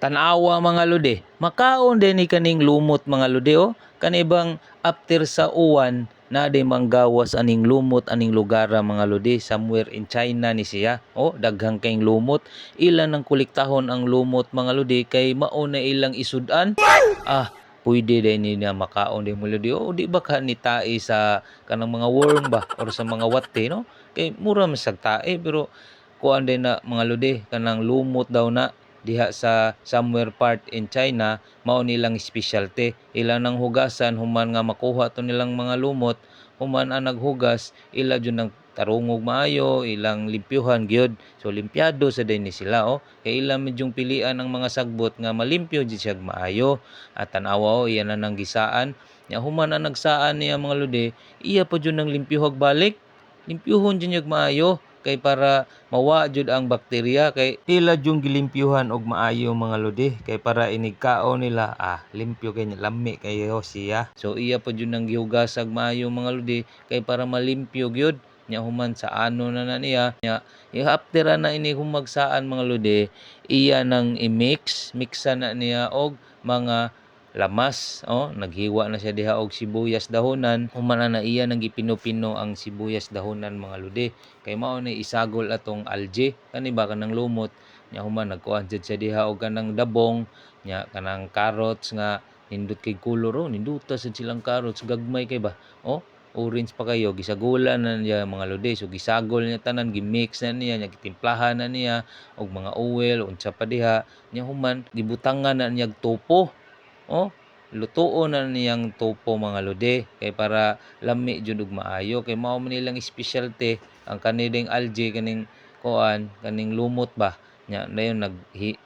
Tanawa mga lode, makaon din ni kaning lumot mga lode oh. Kanibang after sa uwan na di manggawas aning lumot aning lugar mga lode, somewhere in China ni siya. Oh, daghang kayong lumot. Ilan ang kuliktahon ang lumot mga lode kay mao na ilang isudan. Pwede din ni na makaon din mo lode. Oh, di ba ka ni tae sa kanang mga worm ba or sa mga wate no? Kay mura man sag tae pero kuan din na mga lode kanang lumot daw na diha sa somewhere part in China mao nilang specialty. Ilang nang hugasan human nga makuha to nilang mga lumot, human ang naghugas ila jud nang tarungog maayo, ilang limpyuhan gyud. So limpyado sa din ni sila oh. Kay ilang medyong pilian ang mga sagbot nga malimpyo jud siya maayo. At tanawa oh, iya na nang gisaan. Nya human ang nagsaan niya mga lode, iya pa jud nang limpyuhag balik. Limpyuhon jud niya maayo kay para mawa jud ang bakterya kay ila jung gilimpyuhan og maayo mga lodi kay para inigkaon nila limpyo kay lami kayo siya. So iya pa jud nang gihugasag maayo mga lodi kay para malimpyo gyud nya human sa ano na niya nya after na ini humagsaan mga lodi iya nang mixan na niya og mga lamas naghiwa na siya diha og sibuyas dahonan human na iya nang gipino-pino ang sibuyas dahonan mga lodi kay mao ni isagol atong algae kani ba kanang lumot nya human nagkuan jud siya diha og kanang dabong nya kanang carrots nga nindot kay kolor ninduta sad silang carrots gagmay kay ba orange pa kayo gisagulan na niya mga lodi so gisagol niya tanan gimix na niya nya gitimplahan na niya og mga oil unsa pa diha nya human gibutangan na niya topo lutuon na niyang topo mga lode kay para lami jud ug maayo kay mao man nilang specialty ang kanilang algae kaning kaning lumot ba nya dayon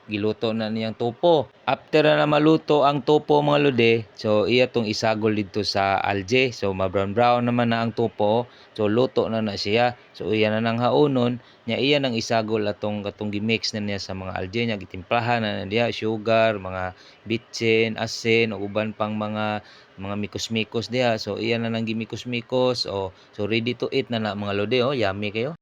giluto na niyang topo. After na maluto ang topo mga lode, so iya tong isagol dito sa algae. So ma-brown brown naman na ang topo. So luto na siya. So iya na nang haunon nya iya nang isagol atong gimix na niya sa mga algae nya gitimplahan na niya sugar, mga bitsin, asin ug uban pang mga mikos-mikos diha. So iya na nang gimikos-mikos so ready to eat na mga lode yummy kayo.